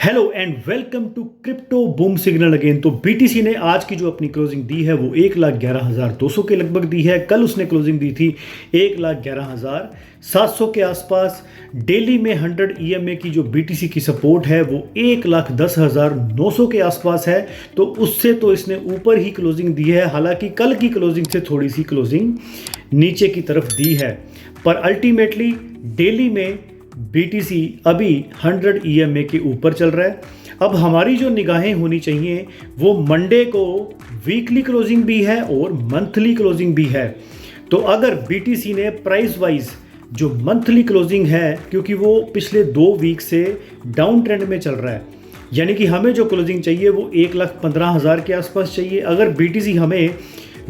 Hello and welcome to crypto boom signal again. तो BTC ने आज की जो अपनी क्लोजिंग दी है वो 1,11,200 के लगभग दी है। कल उसने क्लोजिंग दी थी 1,11,700 के आसपास। डेली में 100 EMA की जो बीटीसी की सपोर्ट है वो 1,10,900 के आसपास है। तो उससे तो इसने ऊपर ही क्लोजिंग दी है, हालांकि कल की क्लोजिंग से थोड़ी सी क्लोजिंग नीचे की तरफ दी है, पर अल्टीमेटली डेली में बीटीसी अभी 100 EMA के ऊपर चल रहा है। अब हमारी जो निगाहें होनी चाहिए वो मंडे को वीकली क्लोजिंग भी है और मंथली क्लोजिंग भी है। तो अगर बीटीसी ने प्राइस वाइज जो मंथली क्लोजिंग है, क्योंकि वो पिछले 2 वीक से डाउन ट्रेंड में चल रहा है, यानी कि हमें जो क्लोजिंग चाहिए वो 1,15,000 के आसपास चाहिए। अगर बीटीसी हमें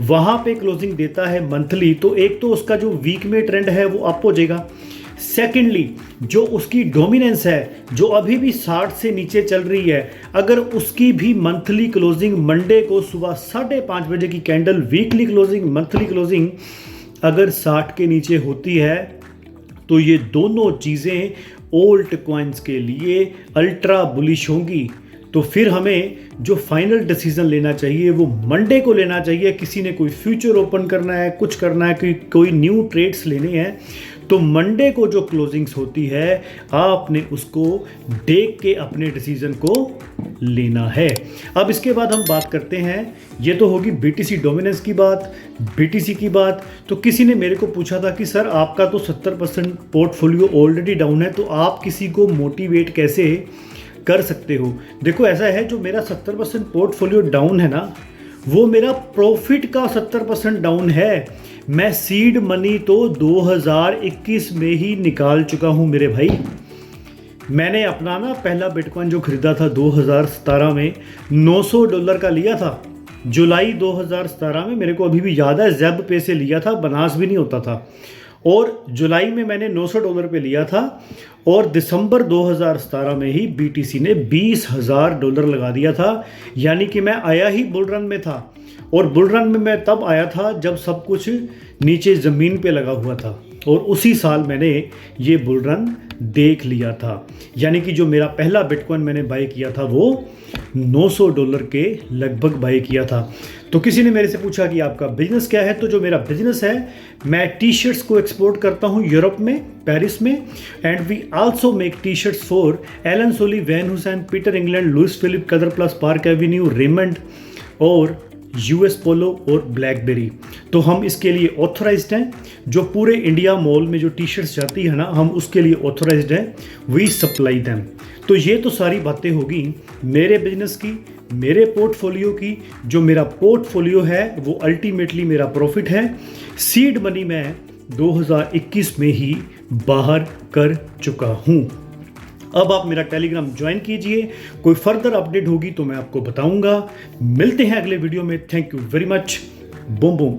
वहाँ पे क्लोजिंग देता है मंथली, तो एक तो उसका जो वीक में ट्रेंड है वो अप हो जाएगा। सेकेंडली, जो उसकी डोमिनेंस है जो अभी भी 60 से नीचे चल रही है, अगर उसकी भी मंथली क्लोजिंग मंडे को सुबह 5:30 बजे की candle weekly closing monthly closing अगर 60 के नीचे होती है, तो ये दोनों चीज़ें ओल्ट कॉइन्स के लिए अल्ट्रा बुलिश होंगी। तो फिर हमें जो फाइनल डिसीजन लेना चाहिए वो मंडे को लेना चाहिए। किसी ने कोई फ्यूचर ओपन करना है, कुछ करना है, कोई न्यू ट्रेड्स लेने हैं, तो मंडे को जो क्लोजिंग्स होती है आपने उसको देख के अपने डिसीजन को लेना है। अब इसके बाद हम बात करते हैं, ये तो होगी बीटीसी डोमिनेंस की बात, बीटीसी की बात। तो किसी ने मेरे को पूछा था कि सर आपका तो 70% पोर्टफोलियो ऑलरेडी डाउन है, तो आप किसी को मोटिवेट कैसे कर सकते हो? देखो, ऐसा है, जो मेरा 70% पोर्टफोलियो डाउन है ना, वो मेरा प्रॉफिट का 70% डाउन है। मैं सीड मनी तो 2021 में ही निकाल चुका हूं मेरे भाई। मैंने अपना ना पहला बिटकॉइन जो खरीदा था 2017 में $900 का लिया था। जुलाई 2017 में, मेरे को अभी भी याद है, ज़ेब पे से लिया था, बनास भी नहीं होता था। और जुलाई में मैंने $900 पे लिया था, और दिसंबर 2017 में ही बीटीसी ने $20,000 लगा दिया था। यानी कि मैं आया ही बुल रन में था, और बुल रन में मैं तब आया था जब सब कुछ नीचे ज़मीन पे लगा हुआ था, और उसी साल मैंने ये बुल रन देख लिया था। यानी कि जो मेरा पहला बिटकॉइन मैंने बाय किया था वो $900 के लगभग बाय किया था। तो किसी ने मेरे से पूछा कि आपका बिजनेस क्या है? तो जो मेरा बिजनेस है, मैं टी शर्ट्स को एक्सपोर्ट करता हूँ यूरोप में, पेरिस में, and we also make T shirts for Allen Solly, Van Heusen, Peter England, Louis Philippe, कदर प्लस, पार्क एवेन्यू, रेमंड और US पोलो और ब्लैकबेरी। तो हम इसके लिए ऑथराइज्ड हैं। जो पूरे इंडिया मॉल में जो टी शर्ट्स जाती है ना, हम उसके लिए ऑथराइज्ड हैं। We supply them. तो ये तो सारी बातें होगी मेरे बिजनेस की, मेरे पोर्टफोलियो की। जो मेरा पोर्टफोलियो है वो अल्टीमेटली मेरा प्रॉफिट है। सीड मनी मैं 2021 में ही बाहर कर चुका हूँ। अब आप मेरा टेलीग्राम ज्वाइन कीजिए, कोई फर्दर अपडेट होगी तो मैं आपको बताऊंगा। मिलते हैं अगले वीडियो में। Thank you very much. Boom boom.